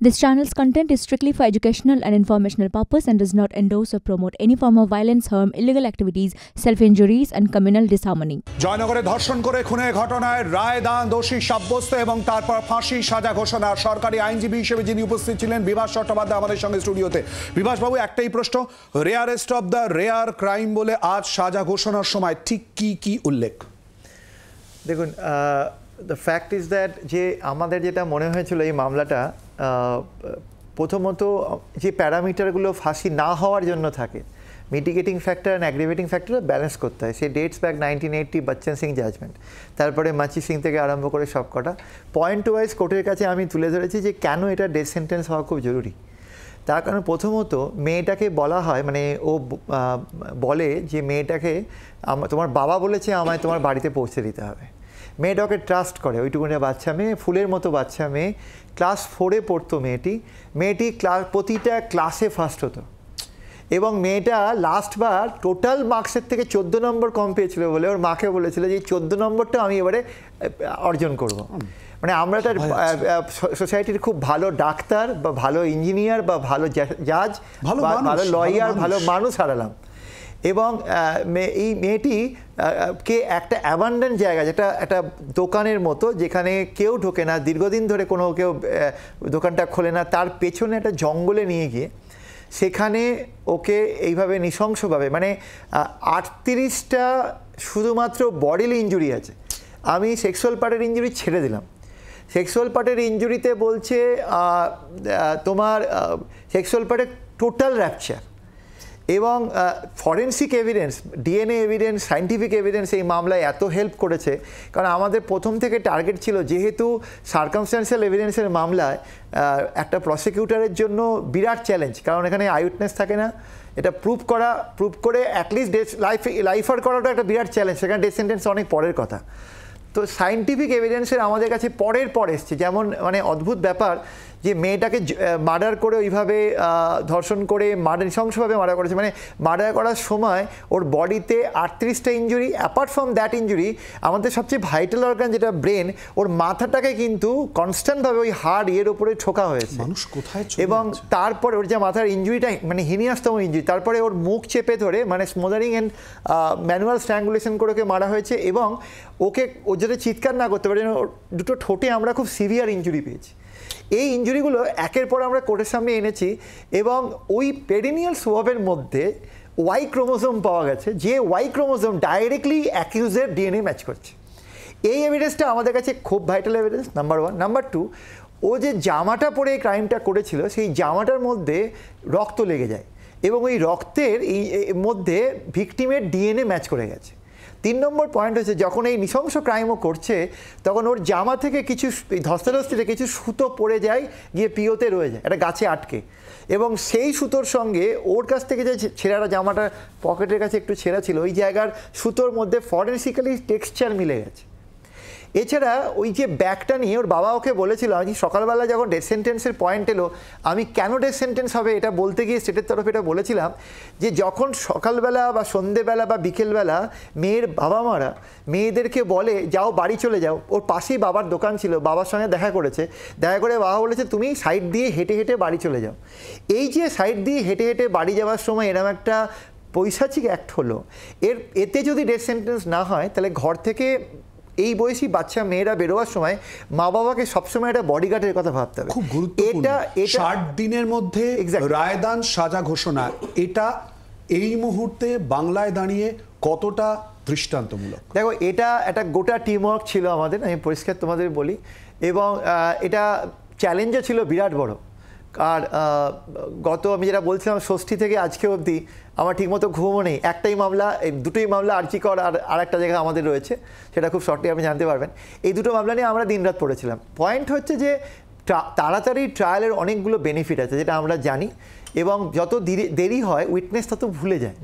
This channel's content is strictly for educational and informational purpose and does not endorse or promote any form of violence, harm, illegal activities, self-injuries and communal disharmony. জয়নগরে ধর্ষণ করে খুনের ঘটনায় রায় দান দোষী সাব্যস্ত এবং তারপর ফাঁসি সাজা ঘোষণা। সরকারি আইনজীবী হিসেবে যিনি উপস্থিত ছিলেন বিভাস চট্টোপাধ্যায় আমাদের সঙ্গে স্টুডিওতে। বিভাসবাবু, একটাই প্রশ্ন, rarest of the rare crime বলে আজ সাজা ঘোষণার সময় ঠিক কি উল্লেখ? দেখুন, দ্য ফ্যাক্ট ইজ দ্যাট যে আমাদের যেটা মনে হয়েছিল এই মামলাটা প্রথমত যে প্যারামিটারগুলো ফাঁসি না হওয়ার জন্য থাকে, mitigating factor and aggravating factor balance করতে হয়। সে dates back 1980 Bachan Singh judgment, তারপরে মাচি সিং থেকে আরম্ভ করে সব কটা পয়েন্ট ওয়াইজ কোর্টের কাছে আমি তুলে ধরেছি যে কেন এটা ডেথ সেন্টেন্স হওয়া খুব জরুরি। তার কারণ প্রথমত মেয়েটাকে বলা হয়, মানে ও বলে যে মেয়েটাকে তোমার বাবা বলেছে আমায় তোমার বাড়িতে পৌঁছে দিতে হবে। মেয়েটা ওকে ট্রাস্ট করে, ওইটুকুনি বাচ্চা মেয়ে, ফুলের মতো বাচ্চা মেয়ে, ক্লাস 4-এ পড়তো মেয়েটি প্রতিটা ক্লাসে ফার্স্ট হতো এবং মেয়েটা লাস্টবার টোটাল মার্কসের থেকে 14 নম্বর কম পেয়েছিল বলে ওর মাকে বলেছিল যে এই 14 নম্বরটা আমি এবারে অর্জন করব। মানে আমরা একটা সোসাইটির খুব ভালো ডাক্তার বা ভালো ইঞ্জিনিয়ার বা ভালো জাজ, ভালো লয়ার, ভালো মানুষ হারালাম। এবং এই মেয়েটি কে একটা অ্যাবান্ডেন্ট জায়গা, যেটা একটা দোকানের মতো যেখানে কেউ ঢোকে না, দীর্ঘদিন ধরে কেউ দোকানটা খোলে না, তার পেছনে একটা জঙ্গলে নিয়ে গিয়ে সেখানে ওকে এইভাবে নৃশংসভাবে, মানে 38টা শুধুমাত্র বডিলি ইঞ্জুরি আছে। আমি সেক্সুয়াল পার্টের ইঞ্জুরি ছেড়ে দিলাম। সেক্সুয়াল পার্টের ইঞ্জুরিতে বলছে তোমার সেক্সুয়াল পার্টের টোটাল র্যাপচার এবং forensic evidence, DNA evidence, scientific evidence এই মামলায় এত হেল্প করেছে। কারণ আমাদের প্রথম থেকে টার্গেট ছিল, যেহেতু সার্কামস্ট্যান্সিয়াল এভিডেন্সের মামলায় একটা প্রসিকিউটরের জন্য বিরাট চ্যালেঞ্জ, কারণ এখানে আইউইটনেস থাকে না, এটা প্রুভ করে অ্যাটলিস্ট লাইফার করাটা একটা বিরাট চ্যালেঞ্জ, সেখানে ডেথ সেন্টেন্স অনেক পরের কথা। তো সায়েন্টিফিক এভিডেন্সের আমাদের কাছে পর এসছে, যেমন মানে অদ্ভুত ব্যাপার যে মেয়েটাকে মার্ডার করে ওইভাবে ধর্ষণ করে নৃশংসভাবে মার্ডার করেছে। মানে মার্ডার করার সময় ওর বডিতে 38টা injury. Apart from that injury আমাদের সবচেয়ে ভাইটাল অর্গান যেটা ব্রেন, ওর মাথাটাকে কিন্তু কনস্ট্যান্টভাবে ওই হাড় ওপরে ঠোকা হয়েছে। এবং তারপরে ওর যে মাথার ইঞ্জুরিটা মানে হিনিয়াসতম ইঞ্জুরি, তারপরে ওর মুখ চেপে ধরে মানে স্মোদারিং অ্যান্ড ম্যানুয়াল স্ট্র্যাঙ্গুলেশন করে ওকে মারা হয়েছে। এবং ওকে ও যাতে চিৎকার না করতে পারে, দুটো ঠোঁটে আমরা খুব সিভিয়ার ইঞ্জুরি পেয়েছি। এই ইঞ্জুরিগুলো একের পর আমরা কোর্টের সামনে এনেছি এবং ওই পেরিনিয়াল সোয়াবের মধ্যে ওয়াই ক্রোমোজোম পাওয়া গেছে, যে ওয়াই ক্রোমোজোম ডাইরেক্টলি অ্যাকিউজের ডিএনএ ম্যাচ করছে। এই এভিডেন্সটা আমাদের কাছে খুব ভাইটাল এভিডেন্স, নাম্বার 1। নাম্বার 2, ও যে জামাটা পরে এই ক্রাইমটা করেছিল সেই জামাটার মধ্যে রক্ত লেগে যায় এবং ওই রক্তের মধ্যে ভিকটিমের ডিএনএ ম্যাচ করে গেছে। 3 নম্বর পয়েন্ট হচ্ছে, যখন এই নৃশংস ক্রাইমও করছে তখন ওর জামা থেকে কিছু ধস্তাধস্তিতে কিছু সুতো পড়ে যায়, গিয়ে পিওতে রয়ে যায়, একটা গাছে আটকে, এবং সেই সুতোর সঙ্গে ওর কাছ থেকে যে ছেঁড়াটা জামাটা পকেটের কাছে একটু ছেঁড়া ছিল, ওই জায়গার সুতোর মধ্যে ফরেন্সিক্যালি টেক্সচার মিলে গেছে। এছাড়া ওই যে ব্যাগটা নিয়ে ওর বাবা ওকে বলেছিল, আমি সকালবেলা যখন ডেথ সেন্টেন্সের পয়েন্ট এলো, আমি কেন ডেথ সেন্টেন্স হবে এটা বলতে গিয়ে স্টেটের তরফে এটা বলেছিলাম যে যখন সকালবেলা বা সন্ধেবেলা বা বিকেলবেলা মেয়ের বাবা মারা মেয়েদেরকে বলে যাও বাড়ি চলে যাও, ওর পাশেই বাবার দোকান ছিল, বাবার সঙ্গে দেখা করে বাবা বলেছে তুমি সাইড দিয়ে হেঁটে হেঁটে বাড়ি চলে যাও। এই যে সাইড দিয়ে হেঁটে হেঁটে বাড়ি যাওয়ার সময় এরকম একটা পৈশাচিক অ্যাক্ট হলো, এতে যদি ডেথ সেন্টেন্স না হয় তাহলে ঘর থেকে এই বয়সী বাচ্চা মেয়েরা বেরোবার সময় মা বাবাকে সবসময় একটা বডিগার্ডের কথা ভাবতে হবে। খুব গুরুত্বপূর্ণ। 60 দিনের মধ্যে রায়দান সাজা ঘোষণা, এটা এই মুহূর্তে বাংলায় দাঁড়িয়ে কতটা দৃষ্টান্তমূলক? দেখো, এটা একটা গোটা টিম ওয়ার্ক ছিল আমাদের, আমি পরিষ্কার তোমাদের বলি, এবং এটা চ্যালেঞ্জও ছিল বিরাট বড়। আর আমি যেটা বলছিলাম, ষষ্ঠী থেকে আজকে অবধি আমার ঠিকমতো ঘুমও নেই। দুটোই মামলা আর্চিকর আর একটা জায়গা আমাদের রয়েছে, সেটা খুব শর্টলি আপনি জানতে পারবেন। এই দুটো মামলা নিয়ে আমরা দিনরাত পড়েছিলাম। পয়েন্ট হচ্ছে যে তাড়াতাড়ি ট্রায়ালের অনেকগুলো বেনিফিট আছে, যেটা আমরা জানি, এবং যত দেরি হয় উইটনেস তত ভুলে যায়।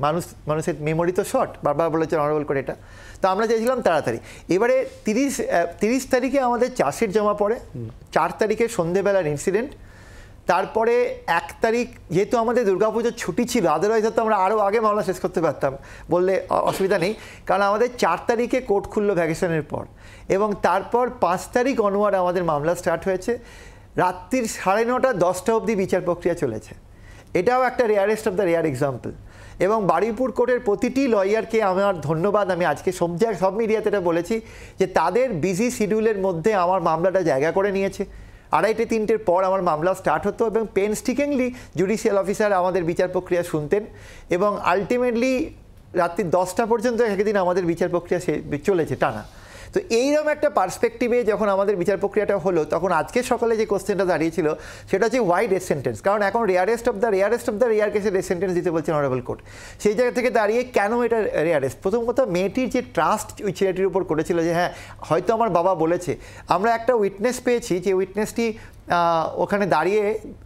মানুষের মেমোরি তো শর্ট, বারবার বলেছে অনারেবল করে এটা। তো আমরা চাইছিলাম তাড়াতাড়ি। এবারে 30 তারিখে আমাদের চার্জশিট জমা পড়ে, 4 তারিখে সন্ধেবেলার ইনসিডেন্ট, তারপরে 1 তারিখ যেহেতু আমাদের দুর্গাপুজোর ছুটি ছিল, আদারওয়াইজ হয়তো আমরা আরও আগে মামলা শেষ করতে পারতাম, বললে অসুবিধা নেই, কারণ আমাদের 4 তারিখে কোর্ট খুললো ভ্যাকেশনের পর, এবং তারপর 5 তারিখ অনওয়ার্ড আমাদের মামলা স্টার্ট হয়েছে। রাত্রির 9:30 10টা অবধি বিচার প্রক্রিয়া চলেছে। এটাও একটা rarest of the rare example. এবং বারুইপুর কোর্টের প্রতিটি লয়ারকে আমার ধন্যবাদ। আমি আজকে সব মিডিয়াতে এটা বলেছি যে তাদের বিজি শিডিউলের মধ্যে আমার মামলাটা জায়গা করে নিয়েছে। 2:30-3টের পর আমার মামলা স্টার্ট হতো এবং পেনস্টিকিংলি জুডিশিয়াল অফিসার আমাদের বিচার প্রক্রিয়া শুনতেন এবং আলটিমেটলি রাত্রি 10টা পর্যন্ত একদিন আমাদের বিচার প্রক্রিয়া চলেছে টানা। তো এইরকম একটা পার্সপেক্টিভে যখন আমাদের বিচার প্রক্রিয়াটা হলো, তখন আজকে সকালে যে কোশ্চেনটা দাঁড়িয়েছিল সেটা হচ্ছে ওয়াই ডেথ সেন্টেন্স। কারণ এখন রেয়ারেস্ট অফ দ্য রেয়ার কেসে ডেথ সেন্টেন্স দিতে বলছেন অনারেবল কোর্ট। সেই জায়গা থেকে দাঁড়িয়ে কেন এটা রেয়ারেস্ট? প্রথম কথা, মেয়েটির যে ট্রাস্ট ওই ছেলেটির উপর করেছিল যে হ্যাঁ হয়তো আমার বাবা বলেছে। আমরা একটা উইটনেস পেয়েছি, যে উইটনেসটি ওখানে দাঁড়িয়ে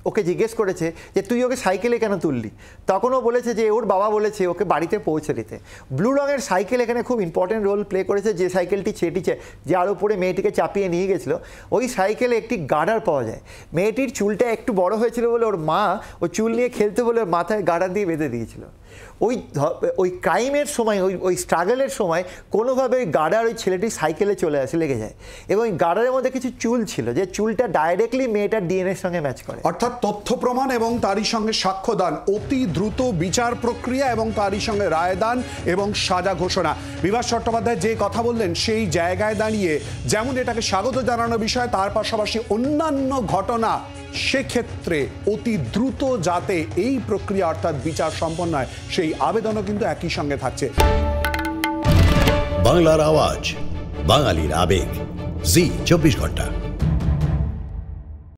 ওকে জিজ্ঞেস করেছে যে তুই ওকে সাইকেলে কেন তুললি? তখনও বলেছে যে ওর বাবা বলেছে ওকে বাড়িতে পৌঁছে দিতে। ব্লু রঙের সাইকেল এখানে খুব ইম্পর্টেন্ট রোল প্লে করেছে। যে সাইকেলটি যার উপরে মেয়েটিকে চাপিয়ে নিয়ে গেছিলো, ওই সাইকেলে একটি গার্ডার পাওয়া যায়। মেয়েটির চুলটা একটু বড় হয়েছিল বলে ওর মা ও চুল নিয়ে খেলতে বলে ওর মাথায় গার্ডার দিয়ে বেঁধে দিয়েছিল। ওই ক্রাইমের সময়, ওই স্ট্রাগলের সময় কোনোভাবে গার্ডার ওই ছেলেটির সাইকেলে লেগে যায় এবং ওই গার্ডারের মধ্যে কিছু চুল ছিল, যে চুলটা ডাইরেক্টলি মেয়েটার ডিএনএর সঙ্গে ম্যাচ করে। অর্থাৎ তথ্য প্রমাণ এবং তারই সঙ্গে সাক্ষ্যদান, অতি দ্রুত বিচার প্রক্রিয়া এবং তারই সঙ্গে রায়দান এবং সাজা ঘোষণা। বিভাস চট্টোপাধ্যায় যে কথা বললেন সেই জায়গায় দাঁড়িয়ে যেমন এটাকে স্বাগত জানানোর বিষয়, তার পাশাপাশি অন্যান্য ঘটনা সেক্ষেত্রে অতি দ্রুত যাতে এই প্রক্রিয়া অর্থাৎ বিচার সম্পন্ন হয় সেই আবেদনও কিন্তু একই সঙ্গে থাকছে। বাংলার আওয়াজ, বাঙালির আবেগ, জি 24 ঘন্টা।